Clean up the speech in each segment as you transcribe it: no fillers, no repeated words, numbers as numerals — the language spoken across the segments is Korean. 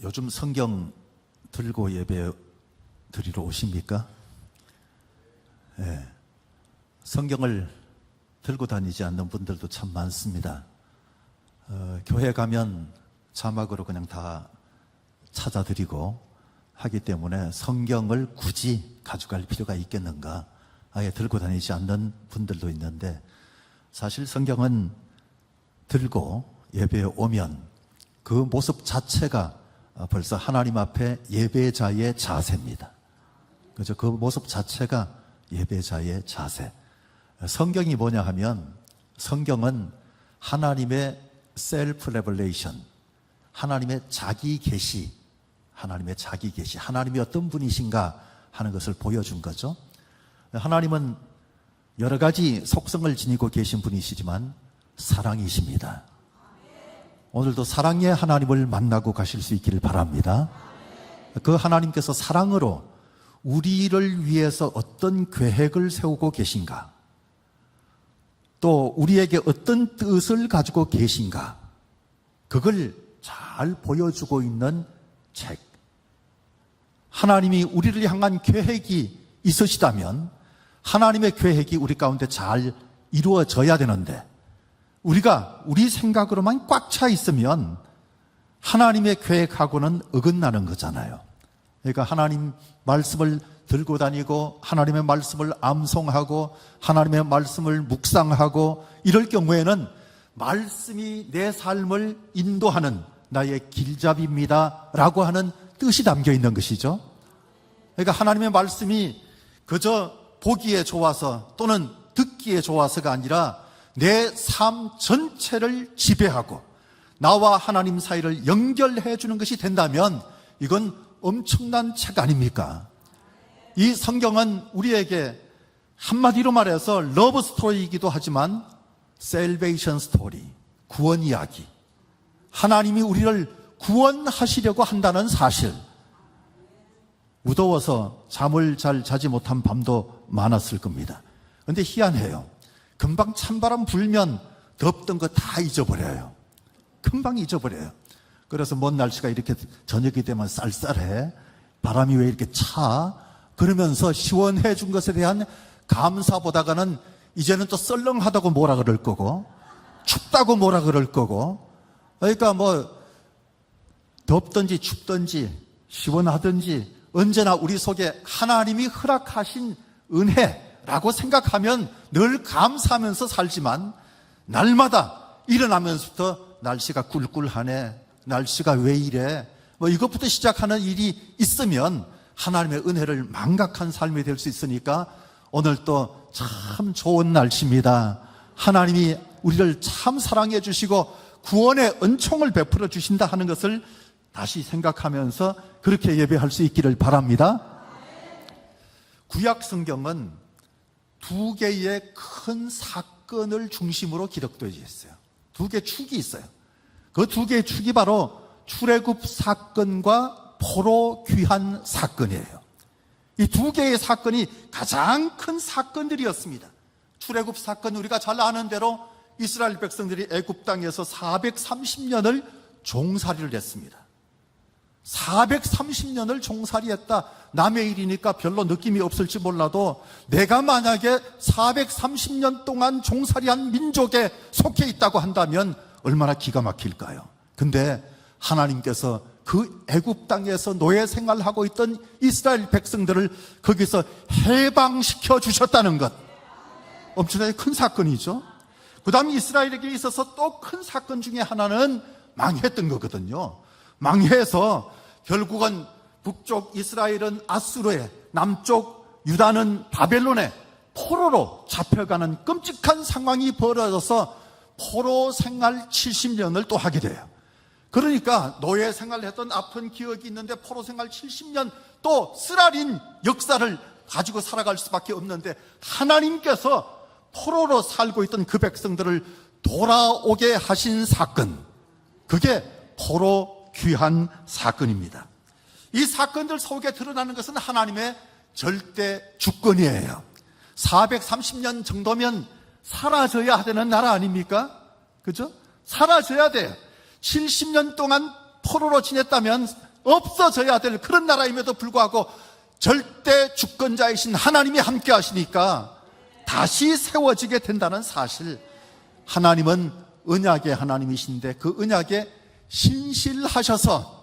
요즘 성경 들고 예배 드리러 오십니까? 예. 성경을 들고 다니지 않는 분들도 참 많습니다. 교회 가면 자막으로 그냥 다 찾아드리고 하기 때문에 성경을 굳이 가져갈 필요가 있겠는가? 아예 들고 다니지 않는 분들도 있는데, 사실 성경은 들고 예배에 오면 그 모습 자체가 벌써 하나님 앞에 예배자의 자세입니다. 그죠? 그 모습 자체가 예배자의 자세. 성경이 뭐냐 하면, 성경은 하나님의 셀프 레벨레이션, 하나님의 자기 계시, 하나님이 어떤 분이신가 하는 것을 보여준 거죠. 하나님은 여러 가지 속성을 지니고 계신 분이시지만 사랑이십니다. 오늘도 사랑의 하나님을 만나고 가실 수 있기를 바랍니다. 그 하나님께서 사랑으로 우리를 위해서 어떤 계획을 세우고 계신가, 또 우리에게 어떤 뜻을 가지고 계신가, 그걸 잘 보여주고 있는 책. 하나님이 우리를 향한 계획이 있으시다면 하나님의 계획이 우리 가운데 잘 이루어져야 되는데, 우리가 우리 생각으로만 꽉 차 있으면 하나님의 계획하고는 어긋나는 거잖아요. 그러니까 하나님 말씀을 들고 다니고 하나님의 말씀을 암송하고 하나님의 말씀을 묵상하고 이럴 경우에는 말씀이 내 삶을 인도하는 나의 길잡이입니다 라고 하는 뜻이 담겨 있는 것이죠. 그러니까 하나님의 말씀이 그저 보기에 좋아서 또는 듣기에 좋아서가 아니라 내 삶 전체를 지배하고 나와 하나님 사이를 연결해 주는 것이 된다면 이건 엄청난 책 아닙니까? 이 성경은 우리에게 한마디로 말해서 러브 스토리이기도 하지만 셀베이션 스토리, 구원 이야기. 하나님이 우리를 구원하시려고 한다는 사실. 무더워서 잠을 잘 자지 못한 밤도 많았을 겁니다. 그런데 희한해요. 금방 찬바람 불면 덥던 거 다 잊어버려요. 금방 잊어버려요. 그래서 먼 날씨가 이렇게 저녁이 되면 쌀쌀해, 바람이 왜 이렇게 차, 그러면서 시원해 준 것에 대한 감사보다가는 이제는 또 썰렁하다고 뭐라 그럴 거고, 춥다고 뭐라 그럴 거고, 그러니까 뭐 덥든지 춥든지 시원하든지 언제나 우리 속에 하나님이 허락하신 은혜라고 생각하면 늘 감사하면서 살지만, 날마다 일어나면서부터 날씨가 꿀꿀하네, 날씨가 왜 이래, 뭐 이것부터 시작하는 일이 있으면 하나님의 은혜를 망각한 삶이 될 수 있으니까 오늘 또 참 좋은 날씨입니다. 하나님이 우리를 참 사랑해 주시고 구원의 은총을 베풀어 주신다 하는 것을 다시 생각하면서 그렇게 예배할 수 있기를 바랍니다. 구약 성경은 두 개의 큰 사건을 중심으로 기록되어 있어요. 두 개의 축이 있어요. 그 두 개의 축이 바로 출애굽 사건과 포로 귀환 사건이에요. 이 두 개의 사건이 가장 큰 사건들이었습니다. 출애굽 사건, 우리가 잘 아는 대로 이스라엘 백성들이 애굽 땅에서 430년을 종살이를 했습니다. 430년을 종살이했다. 남의 일이니까 별로 느낌이 없을지 몰라도 내가 만약에 430년 동안 종살이한 민족에 속해 있다고 한다면 얼마나 기가 막힐까요? 근데 하나님께서 그 애굽 땅에서 노예 생활하고 있던 이스라엘 백성들을 거기서 해방시켜 주셨다는 것, 엄청나게 큰 사건이죠. 그 다음에 이스라엘에게 있어서 또 큰 사건 중에 하나는 망했던 거거든요. 망해서 결국은 북쪽 이스라엘은 아수르에, 남쪽 유다는 바벨론에 포로로 잡혀가는 끔찍한 상황이 벌어져서 포로 생활 70년을 또 하게 돼요. 그러니까 노예 생활을 했던 아픈 기억이 있는데 포로 생활 70년 또 쓰라린 역사를 가지고 살아갈 수밖에 없는데, 하나님께서 포로로 살고 있던 그 백성들을 돌아오게 하신 사건, 그게 포로 귀환 사건입니다. 이 사건들 속에 드러나는 것은 하나님의 절대 주권이에요. 430년 정도면 사라져야 되는 나라 아닙니까? 그죠? 사라져야 돼요. 70년 동안 포로로 지냈다면 없어져야 될 그런 나라임에도 불구하고 절대 주권자이신 하나님이 함께 하시니까 다시 세워지게 된다는 사실. 하나님은 언약의 하나님이신데 그 언약에 신실하셔서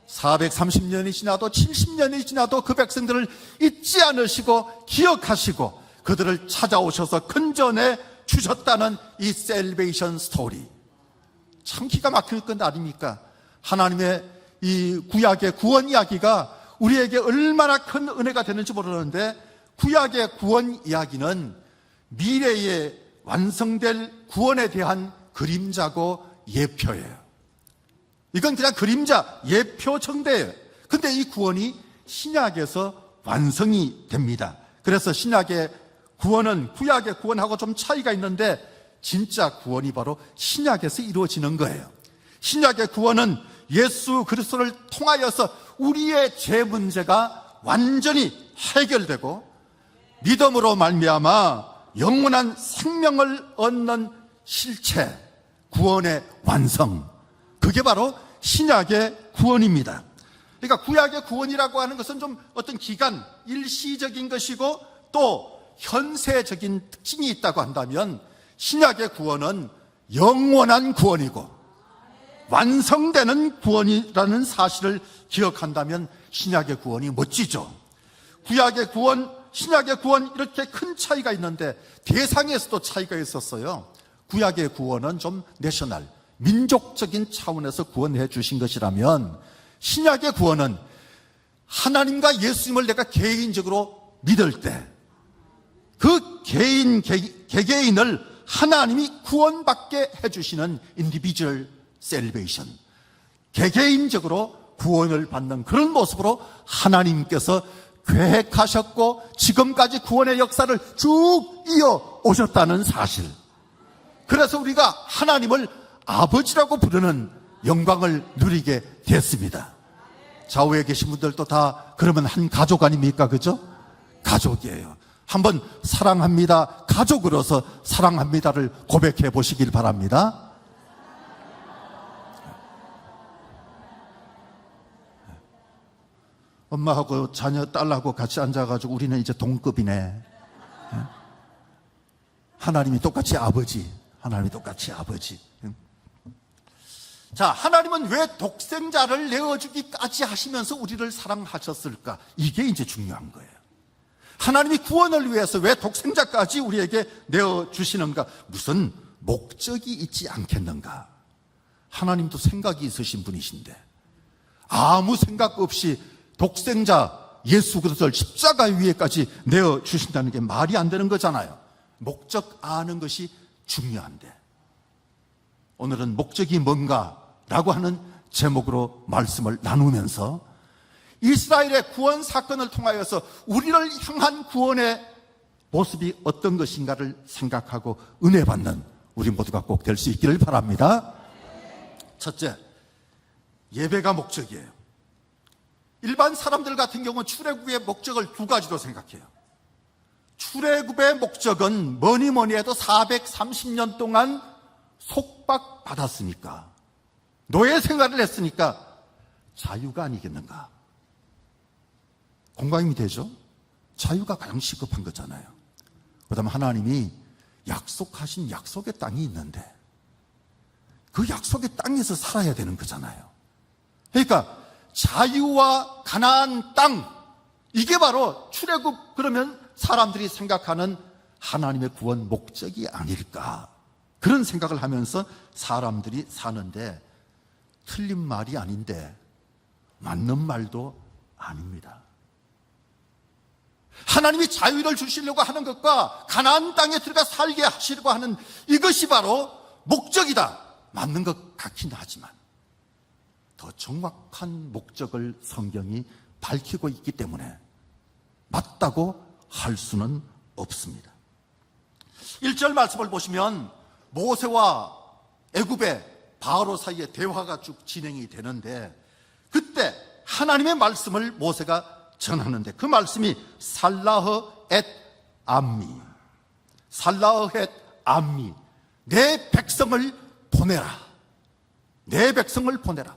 430년이 지나도 70년이 지나도 그 백성들을 잊지 않으시고 기억하시고 그들을 찾아오셔서 근전해 주셨다는 이 셀베이션 스토리. 참 기가 막힐 것 아닙니까? 하나님의 이 구약의 구원 이야기가 우리에게 얼마나 큰 은혜가 되는지 모르는데, 구약의 구원 이야기는 미래에 완성될 구원에 대한 그림자고 예표예요. 이건 그냥 그림자, 예표 정대예요. 근데 이 구원이 신약에서 완성이 됩니다. 그래서 신약의 구원은 구약의 구원하고 좀 차이가 있는데 진짜 구원이 바로 신약에서 이루어지는 거예요. 신약의 구원은 예수 그리스도를 통하여서 우리의 죄 문제가 완전히 해결되고 믿음으로 말미암아 영원한 생명을 얻는 실체, 구원의 완성, 그게 바로 신약의 구원입니다. 그러니까 구약의 구원이라고 하는 것은 좀 어떤 기간, 일시적인 것이고 또 현세적인 특징이 있다고 한다면, 신약의 구원은 영원한 구원이고 완성되는 구원이라는 사실을 기억한다면 신약의 구원이 멋지죠. 구약의 구원, 신약의 구원, 이렇게 큰 차이가 있는데 대상에서도 차이가 있었어요. 구약의 구원은 좀 내셔널, 민족적인 차원에서 구원해 주신 것이라면, 신약의 구원은 하나님과 예수님을 내가 개인적으로 믿을 때 그 개개인을 하나님이 구원받게 해주시는 individual salvation, 개개인적으로 구원을 받는 그런 모습으로 하나님께서 계획하셨고 지금까지 구원의 역사를 쭉 이어 오셨다는 사실. 그래서 우리가 하나님을 아버지라고 부르는 영광을 누리게 됐습니다. 좌우에 계신 분들도 다 그러면 한 가족 아닙니까? 그죠? 가족이에요. 한번 사랑합니다, 가족으로서 사랑합니다를 고백해 보시길 바랍니다. 엄마하고 자녀, 딸하고 같이 앉아가지고 우리는 이제 동급이네. 하나님이 똑같이 아버지, 하나님이 똑같이 아버지. 자, 하나님은 왜 독생자를 내어주기까지 하시면서 우리를 사랑하셨을까? 이게 이제 중요한 거예요. 하나님이 구원을 위해서 왜 독생자까지 우리에게 내어주시는가? 무슨 목적이 있지 않겠는가? 하나님도 생각이 있으신 분이신데 아무 생각 없이 독생자 예수 그리스도를 십자가 위에까지 내어주신다는 게 말이 안 되는 거잖아요. 목적 아는 것이 중요한데, 오늘은 목적이 뭔가라고 하는 제목으로 말씀을 나누면서 이스라엘의 구원 사건을 통하여서 우리를 향한 구원의 모습이 어떤 것인가를 생각하고 은혜 받는 우리 모두가 꼭 될 수 있기를 바랍니다. 첫째, 예배가 목적이에요. 일반 사람들 같은 경우는 출애굽의 목적을 두 가지로 생각해요. 출애굽의 목적은 뭐니 해도 430년 동안 속박받았으니까, 노예 생활을 했으니까 자유가 아니겠는가? 공감이 되죠? 자유가 가장 시급한 거잖아요. 그 다음에 하나님이 약속하신 약속의 땅이 있는데 그 약속의 땅에서 살아야 되는 거잖아요. 그러니까 자유와 가나안 땅, 이게 바로 출애굽, 그러면 사람들이 생각하는 하나님의 구원 목적이 아닐까, 그런 생각을 하면서 사람들이 사는데, 틀린 말이 아닌데 맞는 말도 아닙니다. 하나님이 자유를 주시려고 하는 것과 가나안 땅에 들어가 살게 하시려고 하는 이것이 바로 목적이다, 맞는 것 같긴 하지만 더 정확한 목적을 성경이 밝히고 있기 때문에 맞다고 할 수는 없습니다. 1절 말씀을 보시면 모세와 애굽의 바로 사이에 대화가 쭉 진행이 되는데, 그때 하나님의 말씀을 모세가 전하는데 그 말씀이 살라흐 엣 암미, 살라흐 엣 암미, 내 백성을 보내라, 내 백성을 보내라.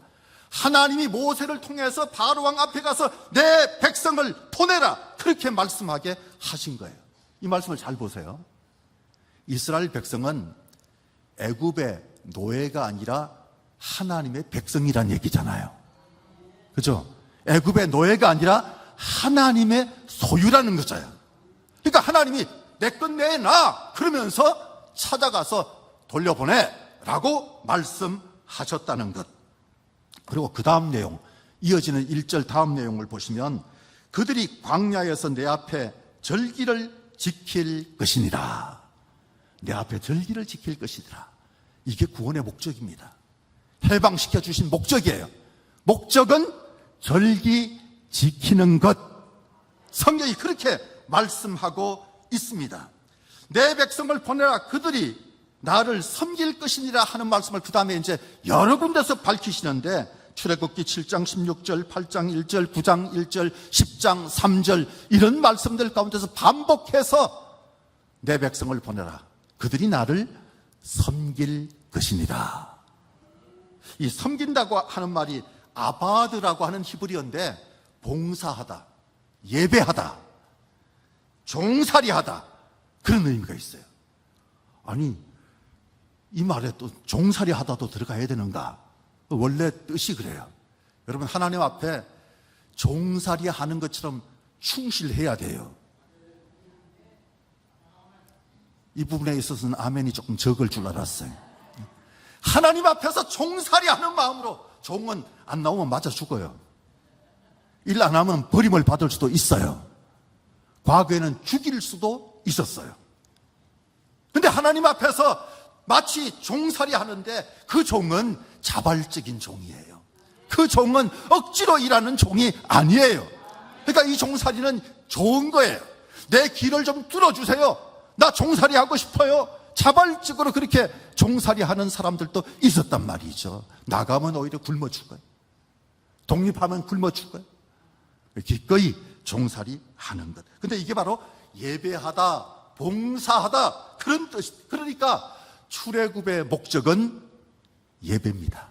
하나님이 모세를 통해서 바로왕 앞에 가서 내 백성을 보내라, 그렇게 말씀하게 하신 거예요. 이 말씀을 잘 보세요. 이스라엘 백성은 애굽의 노예가 아니라 하나님의 백성이란 얘기잖아요. 그죠? 애굽의 노예가 아니라 하나님의 소유라는 거잖아요. 그러니까 하나님이 내 것 내놔 그러면서 찾아가서 돌려보내라고 말씀하셨다는 것. 그리고 그 다음 내용, 이어지는 1절 다음 내용을 보시면 그들이 광야에서 내 앞에 절기를 지킬 것이니라. 내 앞에 절기를 지킬 것이니라. 이게 구원의 목적입니다. 해방시켜 주신 목적이에요. 목적은 절기 지키는 것. 성경이 그렇게 말씀하고 있습니다. 내 백성을 보내라, 그들이 나를 섬길 것이니라 하는 말씀을 그 다음에 이제 여러 군데서 밝히시는데, 출애굽기 7장 16절, 8장 1절, 9장 1절, 10장 3절 이런 말씀들 가운데서 반복해서 내 백성을 보내라, 그들이 나를 섬길 것이니라. 이 섬긴다고 하는 말이 아바드라고 하는 히브리어인데, 봉사하다, 예배하다, 종살이하다, 그런 의미가 있어요. 아니, 이 말에 또 종살이하다도 들어가야 되는가? 원래 뜻이 그래요. 여러분, 하나님 앞에 종살이하는 것처럼 충실해야 돼요. 이 부분에 있어서는 아멘이 조금 적을 줄 알았어요. 하나님 앞에서 종살이하는 마음으로, 종은 안 나오면 맞아 죽어요. 일 안 하면 버림을 받을 수도 있어요. 과거에는 죽일 수도 있었어요. 근데 하나님 앞에서 마치 종살이 하는데, 그 종은 자발적인 종이에요. 그 종은 억지로 일하는 종이 아니에요. 그러니까 이 종살이는 좋은 거예요. 내 길을 좀 뚫어주세요, 나 종살이 하고 싶어요. 자발적으로 그렇게 종살이 하는 사람들도 있었단 말이죠. 나가면 오히려 굶어 죽어요. 독립하면 굶어 죽어요. 기꺼이 종살이 하는 것. 근데 이게 바로 예배하다, 봉사하다, 그런 뜻. 그러니까 출애굽의 목적은 예배입니다.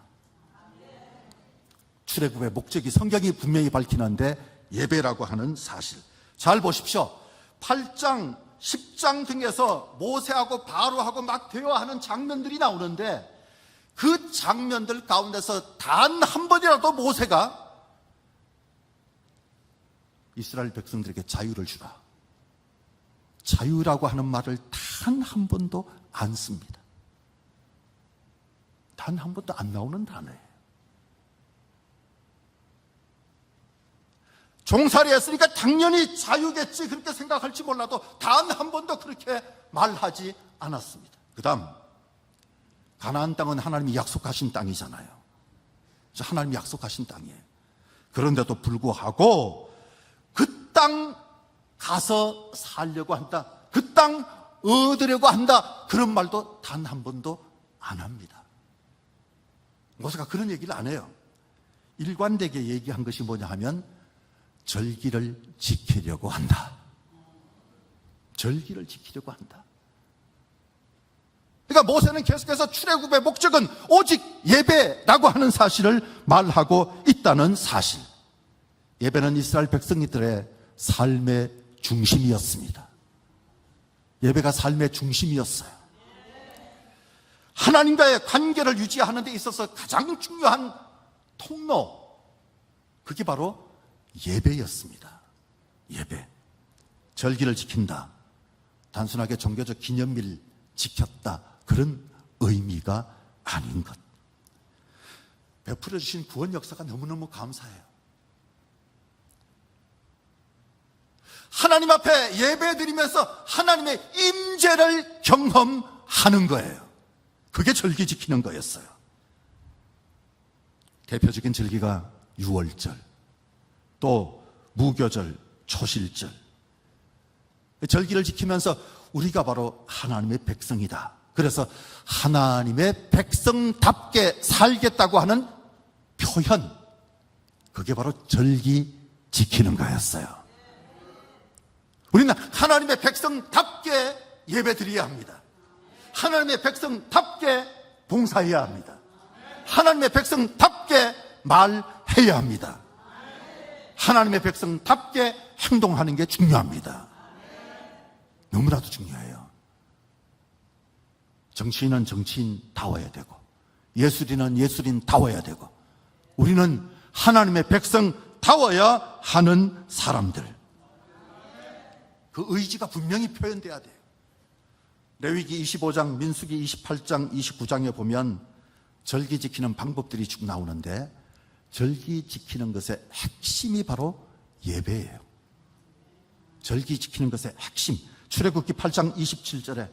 출애굽의 목적이 성경이 분명히 밝히는데 예배라고 하는 사실. 잘 보십시오. 8장, 10장 등에서 모세하고 바로하고 막 대화하는 장면들이 나오는데, 그 장면들 가운데서 단 한 번이라도 모세가 이스라엘 백성들에게 자유를 주라, 자유라고 하는 말을 단 한 번도 안 씁니다. 단 한 번도 안 나오는 단어예요. 종살이 했으니까 당연히 자유겠지, 그렇게 생각할지 몰라도 단 한 번도 그렇게 말하지 않았습니다. 그 다음, 가나안 땅은 하나님이 약속하신 땅이잖아요. 하나님이 약속하신 땅이에요. 그런데도 불구하고 그 땅 가서 살려고 한다, 그 땅 얻으려고 한다, 그런 말도 단 한 번도 안 합니다. 모세가 그런 얘기를 안 해요. 일관되게 얘기한 것이 뭐냐 하면, 절기를 지키려고 한다. 절기를 지키려고 한다. 그러니까 모세는 계속해서 출애굽의 목적은 오직 예배라고 하는 사실을 말하고 있다는 사실. 예배는 이스라엘 백성들의 삶의 중심이었습니다. 예배가 삶의 중심이었어요. 하나님과의 관계를 유지하는 데 있어서 가장 중요한 통로, 그게 바로 예배였습니다. 예배. 절기를 지킨다, 단순하게 종교적 기념일 지켰다, 그런 의미가 아닌 것. 베풀어 주신 구원 역사가 너무너무 감사해요. 하나님 앞에 예배드리면서 하나님의 임재를 경험하는 거예요. 그게 절기 지키는 거였어요. 대표적인 절기가 유월절, 또 무교절, 초실절. 절기를 지키면서 우리가 바로 하나님의 백성이다, 그래서 하나님의 백성답게 살겠다고 하는 표현, 그게 바로 절기 지키는 거였어요. 우리는 하나님의 백성답게 예배드려야 합니다. 하나님의 백성답게 봉사해야 합니다. 하나님의 백성답게 말해야 합니다. 하나님의 백성답게 행동하는 게 중요합니다. 너무나도 중요해요. 정치인은 정치인다워야 되고, 예술인은 예술인다워야 되고, 우리는 하나님의 백성다워야 하는 사람들. 그 의지가 분명히 표현돼야 돼요. 레위기 25장, 민수기 28장, 29장에 보면 절기 지키는 방법들이 쭉 나오는데, 절기 지키는 것의 핵심이 바로 예배예요. 절기 지키는 것의 핵심. 출애굽기 8장 27절에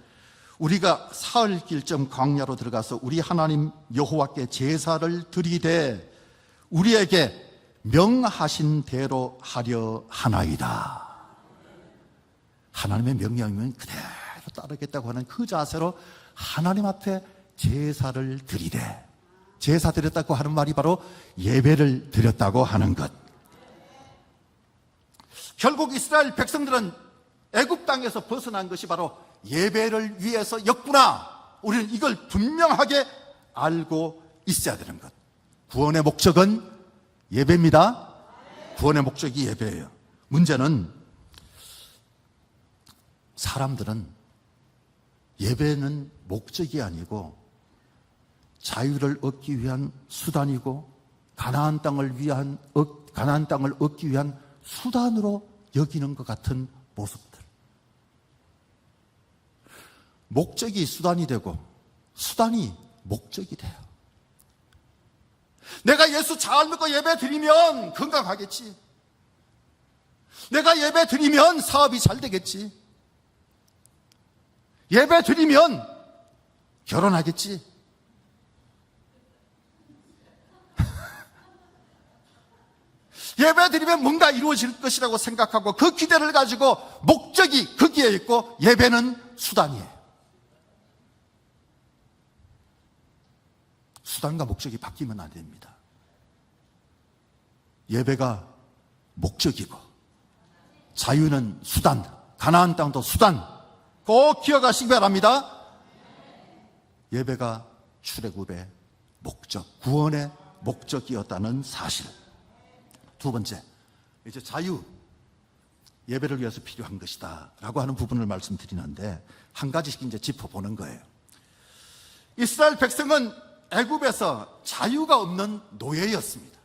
우리가 사흘길쯤 광야로 들어가서 우리 하나님 여호와께 제사를 드리되 우리에게 명하신 대로 하려 하나이다. 하나님의 명령이면 그대로 따르겠다고 하는 그 자세로 하나님 앞에 제사를 드리되, 제사 드렸다고 하는 말이 바로 예배를 드렸다고 하는 것. 결국 이스라엘 백성들은 애굽 땅에서 벗어난 것이 바로 예배를 위해서였구나. 우리는 이걸 분명하게 알고 있어야 되는 것. 구원의 목적은 예배입니다. 구원의 목적이 예배예요. 문제는 사람들은 예배는 목적이 아니고 자유를 얻기 위한 수단이고 가나안 땅을 얻기 위한 수단으로 여기는 것 같은 모습들. 목적이 수단이 되고 수단이 목적이 돼요. 내가 예수 잘 믿고 예배 드리면 건강하겠지. 내가 예배 드리면 사업이 잘 되겠지. 예배 드리면 결혼하겠지. 예배 드리면 뭔가 이루어질 것이라고 생각하고 그 기대를 가지고 목적이 거기에 있고 예배는 수단이에요. 수단과 목적이 바뀌면 안 됩니다. 예배가 목적이고 자유는 수단, 가나안 땅도 수단. 꼭 기억하시기 바랍니다. 예배가 출애굽의 목적, 구원의 목적이었다는 사실. 두 번째, 이제 자유, 예배를 위해서 필요한 것이다 라고 하는 부분을 말씀드리는데 한 가지씩 이제 짚어보는 거예요. 이스라엘 백성은 애굽에서 자유가 없는 노예였습니다.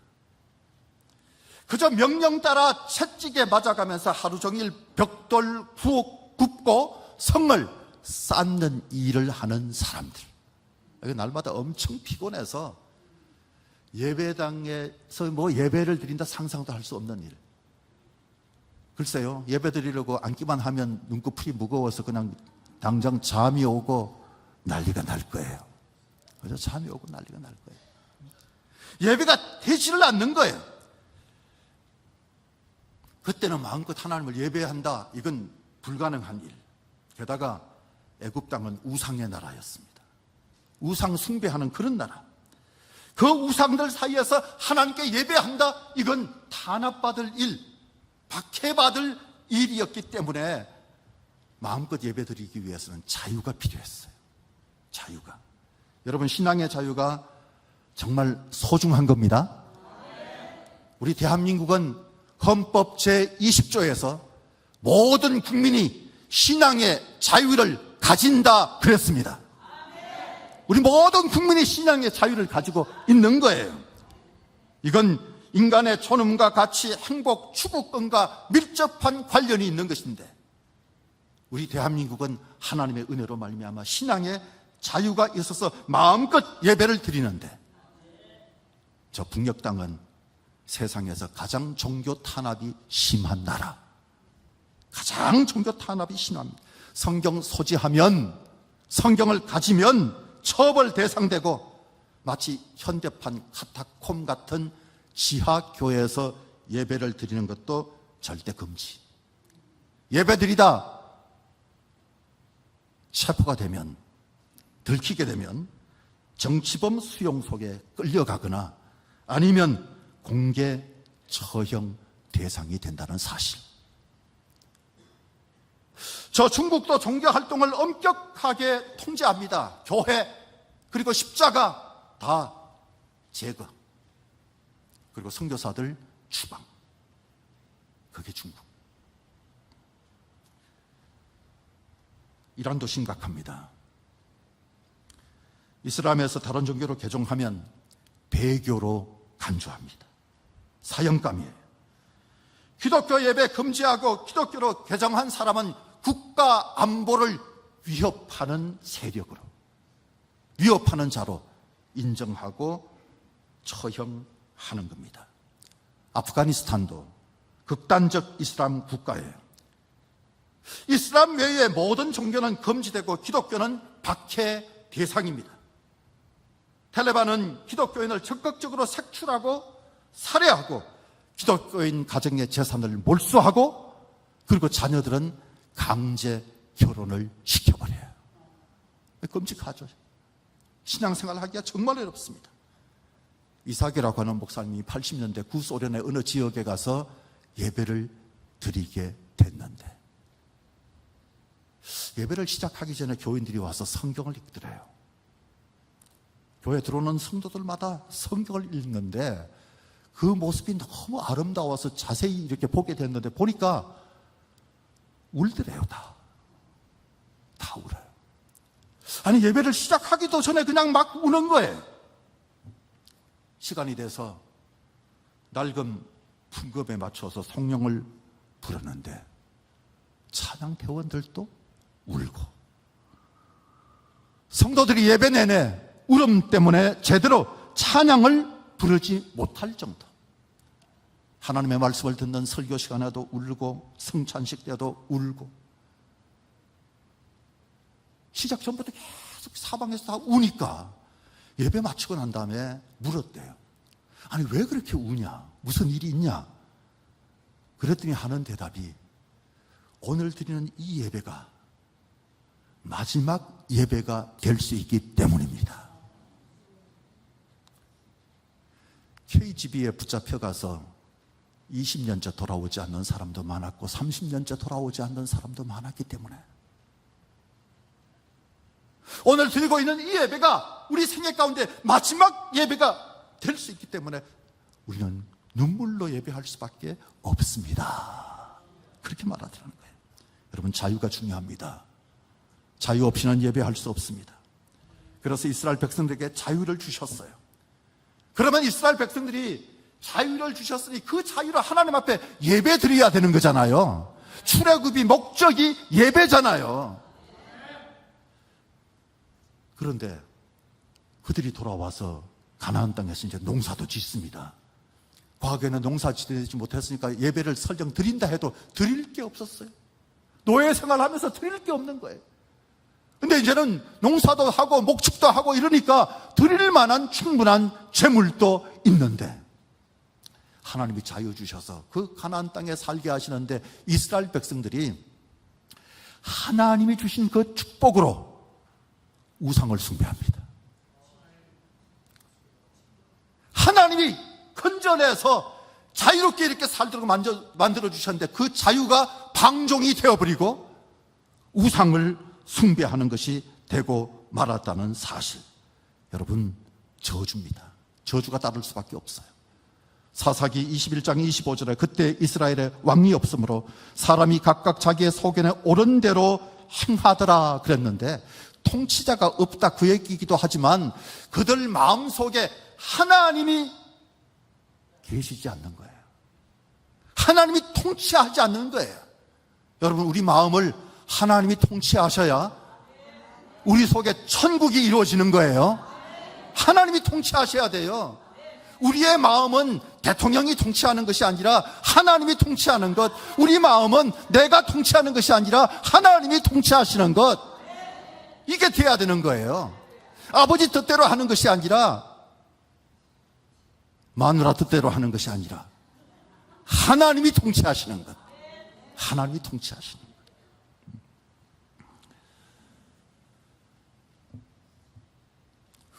그저 명령 따라 채찍에 맞아가면서 하루 종일 벽돌 굽고 성을 쌓는 일을 하는 사람들. 날마다 엄청 피곤해서 예배당에서 예배를 드린다 상상도 할 수 없는 일. 글쎄요, 예배 드리려고 앉기만 하면 눈꺼풀이 무거워서 그냥 당장 잠이 오고 난리가 날 거예요. 그래서 잠이 오고 난리가 날 거예요. 예배가 되지를 않는 거예요. 그때는 마음껏 하나님을 예배한다. 이건 불가능한 일. 게다가 애굽 땅은 우상의 나라였습니다. 우상 숭배하는 그런 나라. 그 우상들 사이에서 하나님께 예배한다. 이건 탄압받을 일, 박해받을 일이었기 때문에 마음껏 예배드리기 위해서는 자유가 필요했어요. 자유가. 여러분, 신앙의 자유가 정말 소중한 겁니다. 우리 대한민국은 헌법 제20조에서 모든 국민이 신앙의 자유를 가진다 그랬습니다. 우리 모든 국민이 신앙의 자유를 가지고 있는 거예요. 이건 인간의 존엄과 가치, 행복, 추구권과 밀접한 관련이 있는 것인데 우리 대한민국은 하나님의 은혜로 말미암아 신앙의 자유가 있어서 마음껏 예배를 드리는데 저 북녘 땅은 세상에서 가장 종교 탄압이 심한 나라, 가장 종교 탄압이 심합니다. 성경 소지하면, 성경을 가지면 처벌 대상되고 마치 현대판 카타콤 같은 지하교회에서 예배를 드리는 것도 절대 금지. 예배 드리다 체포가 되면, 들키게 되면 정치범 수용소에 끌려가거나 아니면 공개 처형 대상이 된다는 사실. 저 중국도 종교활동을 엄격하게 통제합니다. 교회 그리고 십자가 다 제거. 그리고 선교사들 추방. 그게 중국. 이란도 심각합니다. 이슬람에서 다른 종교로 개종하면 배교로 간주합니다. 사형감이에요. 기독교 예배 금지하고 기독교로 개종한 사람은 국가 안보를 위협하는 세력으로, 위협하는 자로 인정하고 처형하는 겁니다. 아프가니스탄도 극단적 이슬람 국가예요. 이슬람 외의 모든 종교는 금지되고 기독교는 박해 대상입니다. 탈레반은 기독교인을 적극적으로 색출하고 살해하고 기독교인 가정의 재산을 몰수하고 그리고 자녀들은 강제 결혼을 시켜버려요. 끔찍하죠. 신앙생활 하기가 정말 어렵습니다. 이삭이라고 하는 목사님이 80년대 구소련의 어느 지역에 가서 예배를 드리게 됐는데 예배를 시작하기 전에 교인들이 와서 성경을 읽더래요. 교회 들어오는 성도들마다 성경을 읽는데 그 모습이 너무 아름다워서 자세히 이렇게 보게 됐는데 보니까 울더래요. 다 울어요. 아니 예배를 시작하기도 전에 그냥 막 우는 거예요. 시간이 돼서 낡은 풍금에 맞춰서 성령을 부르는데 찬양 대원들도 울고 성도들이 예배 내내 울음 때문에 제대로 찬양을 부르지 못할 정도. 하나님의 말씀을 듣는 설교 시간에도 울고 성찬식 때도 울고 시작 전부터 계속 사방에서 다 우니까 예배 마치고 난 다음에 물었대요. 아니 왜 그렇게 우냐? 무슨 일이 있냐? 그랬더니 하는 대답이 오늘 드리는 이 예배가 마지막 예배가 될 수 있기 때문입니다. KGB에 붙잡혀가서 20년째 돌아오지 않는 사람도 많았고 30년째 돌아오지 않는 사람도 많았기 때문에 오늘 드리고 있는 이 예배가 우리 생애 가운데 마지막 예배가 될 수 있기 때문에 우리는 눈물로 예배할 수밖에 없습니다. 그렇게 말하더라는 거예요. 여러분 자유가 중요합니다. 자유 없이는 예배할 수 없습니다. 그래서 이스라엘 백성들에게 자유를 주셨어요. 그러면 이스라엘 백성들이 자유를 주셨으니 그 자유를 하나님 앞에 예배 드려야 되는 거잖아요. 출애굽이 목적이 예배잖아요. 그런데 그들이 돌아와서 가나안 땅에서 이제 농사도 짓습니다. 과거에는 농사 짓지 못했으니까 예배를 설령 드린다 해도 드릴 게 없었어요. 노예 생활하면서 드릴 게 없는 거예요. 근데 이제는 농사도 하고 목축도 하고 이러니까 드릴 만한 충분한 재물도 있는데 하나님이 자유 주셔서 그 가나안 땅에 살게 하시는데 이스라엘 백성들이 하나님이 주신 그 축복으로 우상을 숭배합니다. 하나님이 건져내서 자유롭게 이렇게 살도록 만들어 주셨는데 그 자유가 방종이 되어버리고 우상을 숭배하는 것이 되고 말았다는 사실. 여러분 저주입니다. 저주가 따를 수밖에 없어요. 사사기 21장 25절에 그때 이스라엘에 왕이 없으므로 사람이 각각 자기의 소견에 옳은 대로 행하더라 그랬는데 통치자가 없다 그 얘기이기도 하지만 그들 마음속에 하나님이 계시지 않는 거예요. 하나님이 통치하지 않는 거예요. 여러분 우리 마음을 하나님이 통치하셔야 우리 속에 천국이 이루어지는 거예요. 하나님이 통치하셔야 돼요. 우리의 마음은 대통령이 통치하는 것이 아니라 하나님이 통치하는 것, 우리 마음은 내가 통치하는 것이 아니라 하나님이 통치하시는 것, 이게 돼야 되는 거예요. 아버지 뜻대로 하는 것이 아니라 마누라 뜻대로 하는 것이 아니라 하나님이 통치하시는 것, 하나님이 통치하시는 것.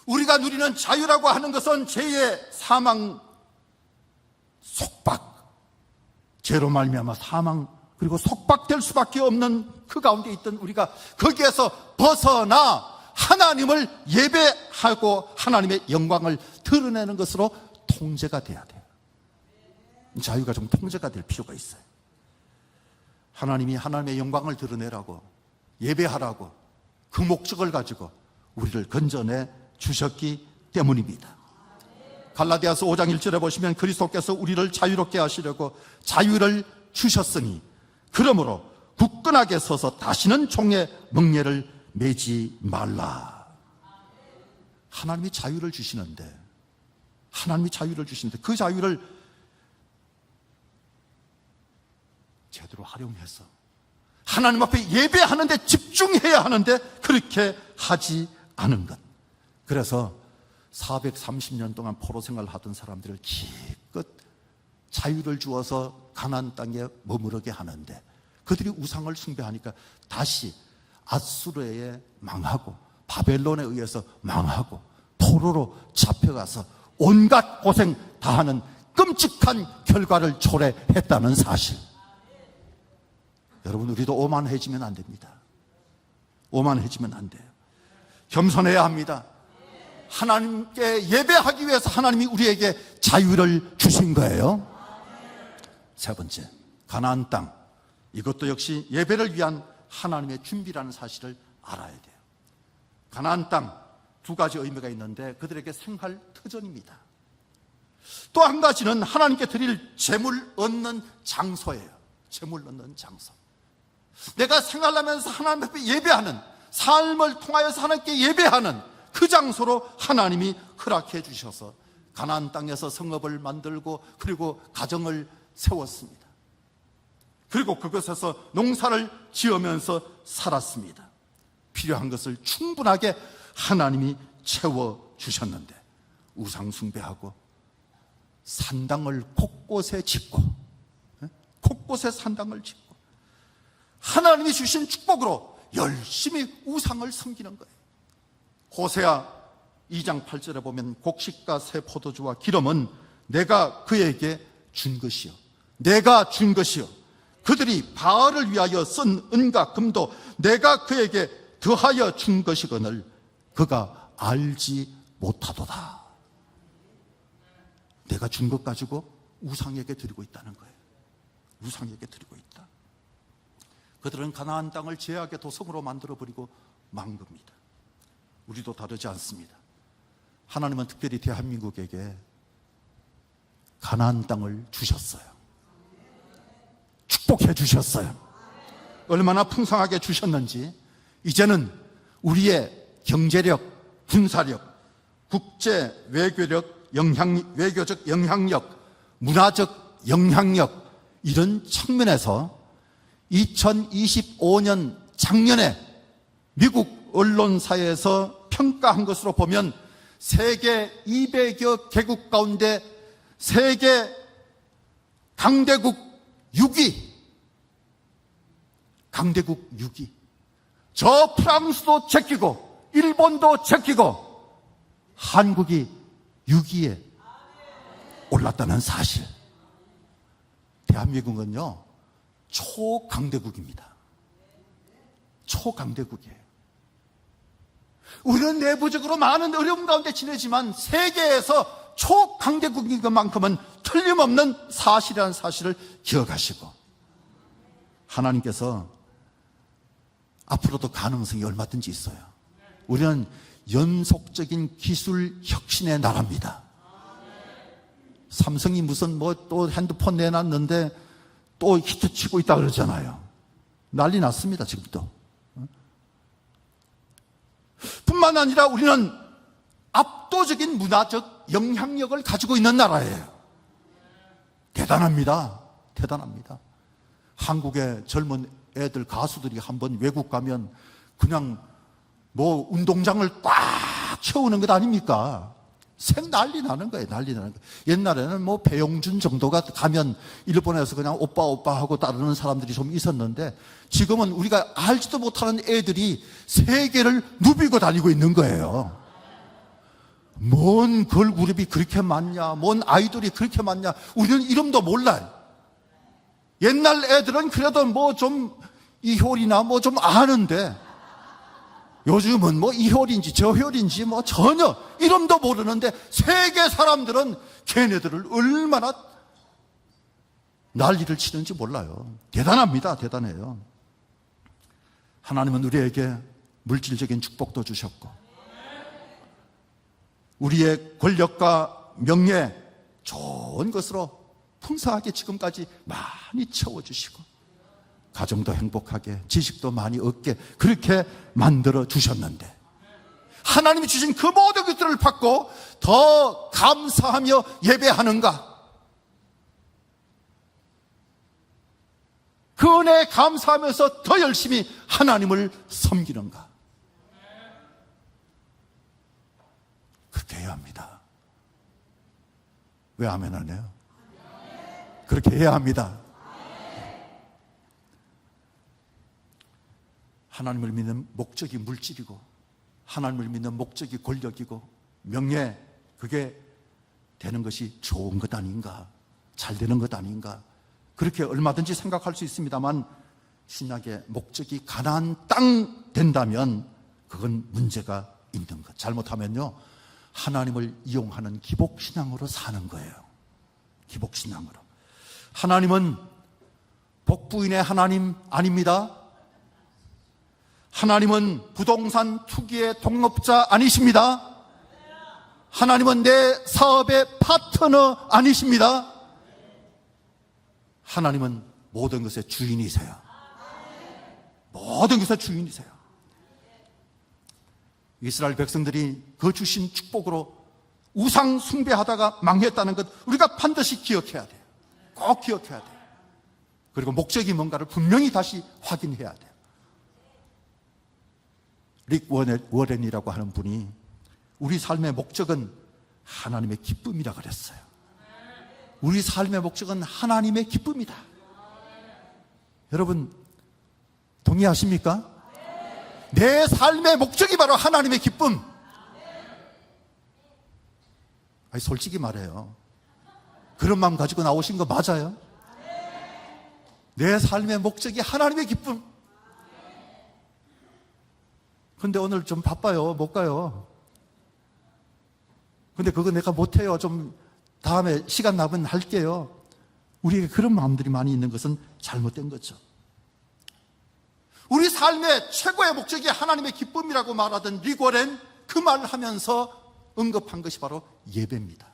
우리가 누리는 자유라고 하는 것은 죄의 사망, 속박, 죄로 말미암아 사망 그리고 속박될 수밖에 없는 그 가운데 있던 우리가 거기에서 벗어나 하나님을 예배하고 하나님의 영광을 드러내는 것으로 통제가 돼야 돼요. 자유가 좀 통제가 될 필요가 있어요. 하나님이 하나님의 영광을 드러내라고, 예배하라고 그 목적을 가지고 우리를 건져내 주셨기 때문입니다. 갈라디아서 5장 1절에 보시면 그리스도께서 우리를 자유롭게 하시려고 자유를 주셨으니 그러므로 굳건하게 서서 다시는 종의 멍에를 매지 말라. 하나님이 자유를 주시는데, 그 자유를 제대로 활용해서 하나님 앞에 예배하는데 집중해야 하는데 그렇게 하지 않은 것. 그래서 430년 동안 포로 생활을 하던 사람들을 기껏 자유를 주어서 가나안 땅에 머무르게 하는데 그들이 우상을 숭배하니까 다시 아수르에 망하고 바벨론에 의해서 망하고 포로로 잡혀가서 온갖 고생 다하는 끔찍한 결과를 초래했다는 사실. 여러분, 우리도 오만해지면 안 됩니다. 오만해지면 안 돼요. 겸손해야 합니다. 하나님께 예배하기 위해서 하나님이 우리에게 자유를 주신 거예요. 세 번째, 가나안 땅. 이것도 역시 예배를 위한 하나님의 준비라는 사실을 알아야 돼요. 가나안 땅, 두 가지 의미가 있는데 그들에게 생활 터전입니다. 또 한 가지는 하나님께 드릴 제물 얻는 장소예요. 제물 얻는 장소. 내가 생활하면서 하나님 앞에 예배하는, 삶을 통하여서 하나님께 예배하는 그 장소로 하나님이 허락해 주셔서 가나안 땅에서 성읍을 만들고 그리고 가정을 세웠습니다. 그리고 그곳에서 농사를 지으면서 살았습니다. 필요한 것을 충분하게 하나님이 채워주셨는데 우상 숭배하고 산당을 곳곳에 짓고, 곳곳에 산당을 짓고 하나님이 주신 축복으로 열심히 우상을 섬기는 거예요. 호세아 2장 8절에 보면 곡식과 새 포도주와 기름은 내가 그에게 준 것이요, 내가 준 것이요, 그들이 바알을 위하여 쓴 은과 금도 내가 그에게 더하여 준 것이거늘 그가 알지 못하도다. 내가 준 것 가지고 우상에게 드리고 있다는 거예요. 우상에게 드리고 있다. 그들은 가나안 땅을 죄악의 도성으로 만들어버리고 만 겁니다. 우리도 다르지 않습니다. 하나님은 특별히 대한민국에게 가나안 땅을 주셨어요. 축복해 주셨어요. 얼마나 풍성하게 주셨는지 이제는 우리의 경제력, 군사력, 국제 외교력, 외교적 영향력, 문화적 영향력, 이런 측면에서 2025년 작년에 미국 언론사에서 평가한 것으로 보면 세계 200여 개국 가운데 세계 강대국 6위, 강대국 6위. 저 프랑스도 제끼고 일본도 제끼고 한국이 6위에 올랐다는 사실. 대한민국은요 초강대국입니다. 초강대국이에요. 우리는 내부적으로 많은 어려움 가운데 지내지만 세계에서 초강대국인 것만큼은 틀림없는 사실이라는 사실을 기억하시고, 하나님께서 앞으로도 가능성이 얼마든지 있어요. 우리는 연속적인 기술 혁신의 나라입니다. 삼성이 무슨 또 핸드폰 내놨는데 또 히트치고 있다 그러잖아요. 난리 났습니다, 지금도. 뿐만 아니라 우리는 압도적인 문화적 영향력을 가지고 있는 나라예요. 대단합니다. 대단합니다. 한국의 젊은 애들, 가수들이 한번 외국 가면 그냥 운동장을 꽉 채우는 것 아닙니까? 난리 나는 거예요. 난리 나는 거예요. 옛날에는 배용준 정도가 가면 일본에서 그냥 오빠 오빠 하고 따르는 사람들이 좀 있었는데 지금은 우리가 알지도 못하는 애들이 세계를 누비고 다니고 있는 거예요. 뭔 걸그룹이 그렇게 많냐, 뭔 아이돌이 그렇게 많냐, 우리는 이름도 몰라요. 옛날 애들은 그래도 좀 이효리나 좀 아는데 요즘은 이효리인지 저효리인지 전혀 이름도 모르는데 세계 사람들은 걔네들을 얼마나 난리를 치는지 몰라요. 대단합니다. 대단해요. 하나님은 우리에게 물질적인 축복도 주셨고, 우리의 권력과 명예, 좋은 것으로 풍성하게 지금까지 많이 채워주시고, 가정도 행복하게, 지식도 많이 얻게 그렇게 만들어 주셨는데, 하나님이 주신 그 모든 것들을 받고 더 감사하며 예배하는가? 그 은혜에 감사하면서 더 열심히 하나님을 섬기는가? 그렇게 해야 합니다. 왜 아멘 안 해요? 그렇게 해야 합니다. 하나님을 믿는 목적이 물질이고, 하나님을 믿는 목적이 권력이고 명예, 그게 되는 것이 좋은 것 아닌가, 잘 되는 것 아닌가, 그렇게 얼마든지 생각할 수 있습니다만, 신약의 목적이 가나안 땅 된다면 그건 문제가 있는 것. 잘못하면요, 하나님을 이용하는 기복신앙으로 사는 거예요. 기복신앙으로. 하나님은 복부인의 하나님 아닙니다. 하나님은 부동산 투기의 동업자 아니십니다. 하나님은 내 사업의 파트너 아니십니다. 하나님은 모든 것의 주인이세요. 모든 것의 주인이세요. 이스라엘 백성들이 그 주신 축복으로 우상 숭배하다가 망했다는 것, 우리가 반드시 기억해야 돼요. 꼭 기억해야 돼요. 그리고 목적이 뭔가를 분명히 다시 확인해야 돼요. 릭 워렌이라고 하는 분이 우리 삶의 목적은 하나님의 기쁨이라 그랬어요. 우리 삶의 목적은 하나님의 기쁨이다. 여러분 동의하십니까? 내 삶의 목적이 바로 하나님의 기쁨. 아니, 솔직히 말해요. 그런 마음 가지고 나오신 거 맞아요? 내 삶의 목적이 하나님의 기쁨. 근데 오늘 좀 바빠요. 못 가요. 근데 그거 내가 못해요. 좀 다음에 시간 나면 할게요. 우리에게 그런 마음들이 많이 있는 것은 잘못된 거죠. 우리 삶의 최고의 목적이 하나님의 기쁨이라고 말하던 릭 워렌, 그 말을 하면서 언급한 것이 바로 예배입니다.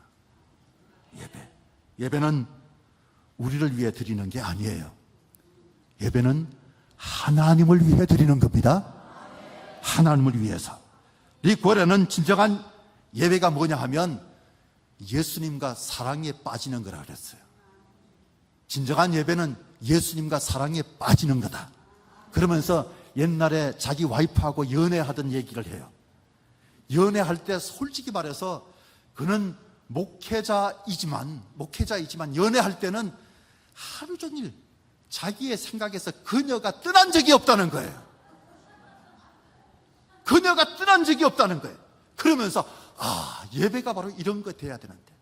예배. 예배는 우리를 위해 드리는 게 아니에요. 예배는 하나님을 위해 드리는 겁니다. 하나님을 위해서. 릭 워렌은 진정한 예배가 뭐냐 하면 예수님과 사랑에 빠지는 거라 그랬어요. 진정한 예배는 예수님과 사랑에 빠지는 거다. 그러면서 옛날에 자기 와이프하고 연애하던 얘기를 해요. 연애할 때 솔직히 말해서 그는 목회자이지만 연애할 때는 하루 종일 자기의 생각에서 그녀가 떠난 적이 없다는 거예요. 그녀가 떠난 적이 없다는 거예요. 그러면서 예배가 바로 이런 거 돼야 되는데,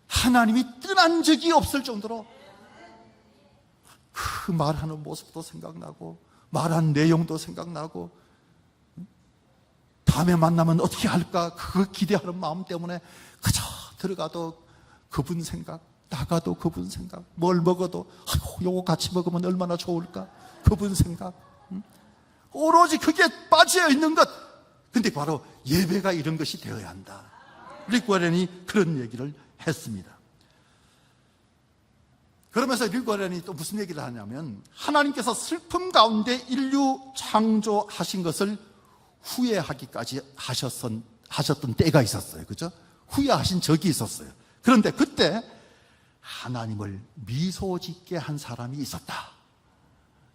하나님이 떠난 적이 없을 정도로 그 말하는 모습도 생각나고 말하는 내용도 생각나고, 다음에 만나면 어떻게 할까 그 기대하는 마음 때문에 그저 들어가도 그분 생각, 나가도 그분 생각, 뭘 먹어도 요거 같이 먹으면 얼마나 좋을까 그분 생각, 오로지 그게 빠져 있는 것. 근데 바로 예배가 이런 것이 되어야 한다. 릭 워렌이 그런 얘기를 했습니다. 그러면서 릭 워렌이 또 무슨 얘기를 하냐면, 하나님께서 슬픔 가운데 인류 창조하신 것을 후회하기까지 하셨던 때가 있었어요. 그죠? 후회하신 적이 있었어요. 그런데 그때 하나님을 미소 짓게 한 사람이 있었다.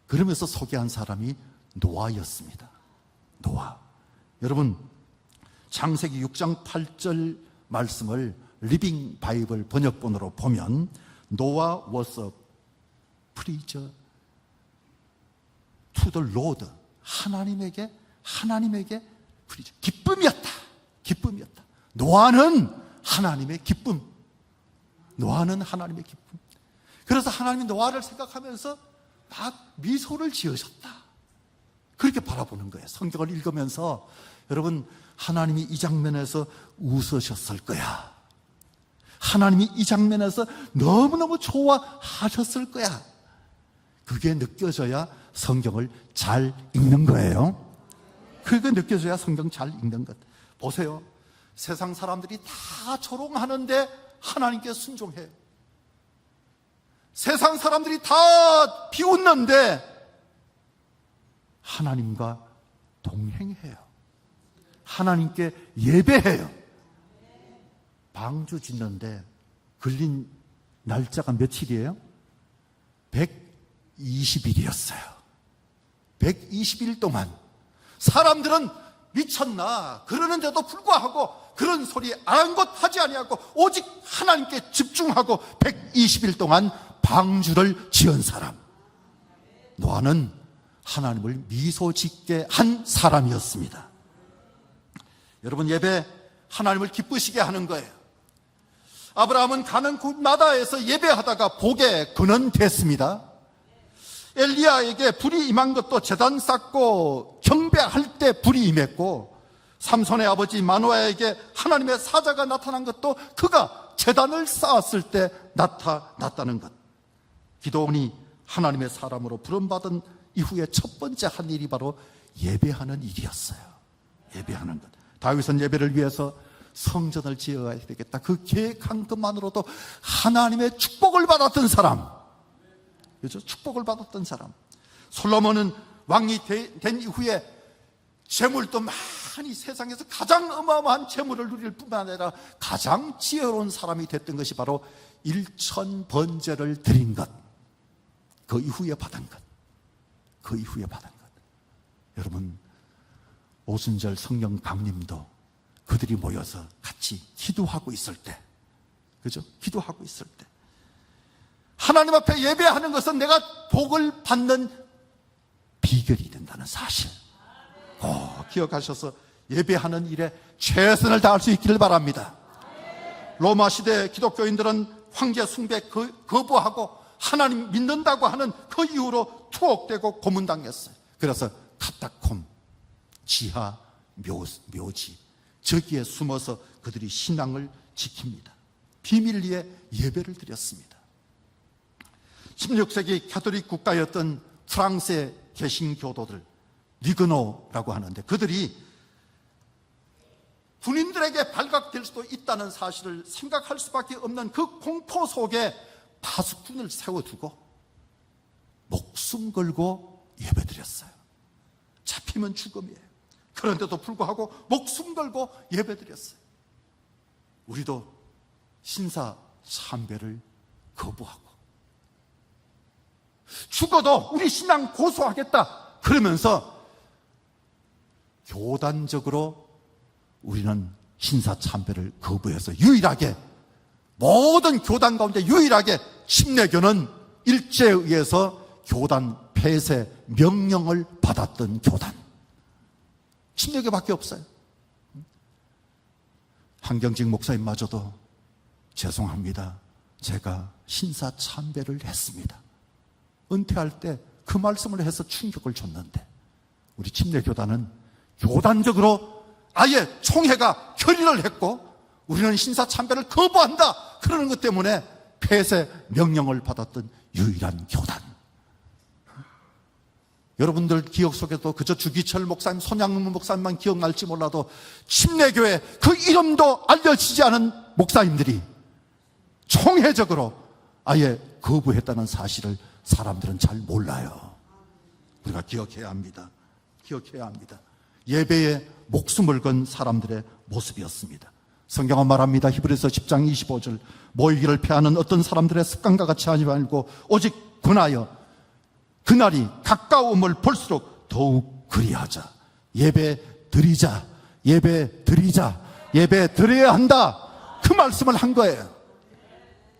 그러면서 소개한 사람이 노아였습니다. 노아. 여러분, 창세기 6장 8절 말씀을 리빙 바이블 번역본으로 보면, 노아 was a preacher to the Lord. 하나님에게 preacher. 기쁨이었다. 노아는 하나님의 기쁨. 노아는 하나님의 기쁨. 그래서 하나님이 노아를 생각하면서 막 미소를 지으셨다. 그렇게 바라보는 거예요. 성경을 읽으면서 여러분, 하나님이 이 장면에서 웃으셨을 거야. 하나님이 이 장면에서 너무너무 좋아하셨을 거야. 그게 느껴져야 성경을 잘 읽는 거예요. 그게 느껴져야 성경 잘 읽는 것. 보세요. 세상 사람들이 다 조롱하는데 하나님께 순종해요. 세상 사람들이 다 비웃는데 하나님과 동행해요. 하나님께 예배해요. 방주 짓는데 걸린 날짜가 며칠이에요? 120일이었어요. 120일 동안 사람들은 미쳤나 그러는데도 불구하고 그런 소리 아랑곳하지 아니하고 오직 하나님께 집중하고 120일 동안 방주를 지은 사람. 노아는 하나님을 미소 짓게 한 사람이었습니다. 여러분, 예배 하나님을 기쁘시게 하는 거예요. 아브라함은 가는 곳마다에서 예배하다가 복의 근원 됐습니다. 엘리야에게 불이 임한 것도 제단 쌓고 경배할 때 불이 임했고, 삼손의 아버지 마노아에게 하나님의 사자가 나타난 것도 그가 제단을 쌓았을 때 나타났다는 것. 기도원이 하나님의 사람으로 부름받은 이후에 첫 번째 한 일이 바로 예배하는 일이었어요. 예배하는 것. 다윗은 예배를 위해서 성전을 지어야 되겠다. 그 계획한 것만으로도 하나님의 축복을 받았던 사람. 그렇죠? 축복을 받았던 사람. 솔로몬은 왕이 된 이후에 재물도 많이, 세상에서 가장 어마어마한 재물을 누릴 뿐만 아니라 가장 지혜로운 사람이 됐던 것이 바로 1000번제를 드린 것. 그 이후에 받은 것. 그 이후에 받은 것. 여러분, 오순절 성령 강림도 그들이 모여서 같이 기도하고 있을 때, 그죠? 기도하고 있을 때 하나님 앞에 예배하는 것은 내가 복을 받는 비결이 된다는 사실 꼭 기억하셔서 예배하는 일에 최선을 다할 수 있기를 바랍니다. 로마 시대 기독교인들은 황제 숭배 거부하고 하나님 믿는다고 하는 그 이유로 투옥되고 고문당했어요. 그래서 카타콤, 지하 묘지, 저기에 숨어서 그들이 신앙을 지킵니다. 비밀리에 예배를 드렸습니다. 16세기 가톨릭 국가였던 프랑스의 개신교도들, 리그노라고 하는데, 그들이 군인들에게 발각될 수도 있다는 사실을 생각할 수밖에 없는 그 공포 속에 파수꾼을 세워두고 목숨 걸고 예배드렸어요. 잡히면 죽음이에요. 그런데도 불구하고 목숨 걸고 예배드렸어요. 우리도 신사 참배를 거부하고 죽어도 우리 신앙 고소하겠다 그러면서 교단적으로 우리는 신사 참배를 거부해서 유일하게, 모든 교단 가운데 유일하게 침례교는 일제에 의해서 교단 폐쇄 명령을 받았던 교단, 침례교밖에 없어요. 한경직 목사님마저도 죄송합니다, 제가 신사 참배를 했습니다, 은퇴할 때 그 말씀을 해서 충격을 줬는데, 우리 침례교단은 교단적으로 아예 총회가 결의를 했고 우리는 신사 참배를 거부한다 그러는 것 때문에 폐쇄 명령을 받았던 유일한 교단. 여러분들 기억 속에도 그저 주기철 목사님, 손양문 목사님만 기억날지 몰라도 침례교회 그 이름도 알려지지 않은 목사님들이 총회적으로 아예 거부했다는 사실을 사람들은 잘 몰라요. 우리가 기억해야 합니다. 기억해야 합니다. 예배에 목숨을 건 사람들의 모습이었습니다. 성경은 말합니다. 히브리서 10장 25절, 모이기를 패하는 어떤 사람들의 습관과 같이 하지 말고 오직 권하여 그날이 가까움을 볼수록 더욱 그리하자. 예배 드리자, 예배 드리자, 예배 드려야 한다, 그 말씀을 한 거예요.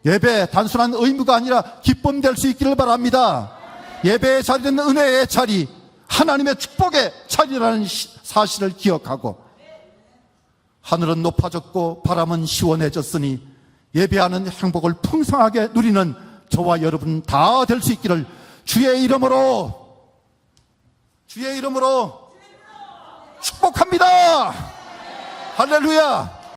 예배 단순한 의무가 아니라 기쁨 될 수 있기를 바랍니다. 예배의 자리는 은혜의 자리, 하나님의 축복의 자리라는 사실을 기억하고, 하늘은 높아졌고 바람은 시원해졌으니 예배하는 행복을 풍성하게 누리는 저와 여러분 다 될 수 있기를 주의 이름으로 축복합니다. 할렐루야.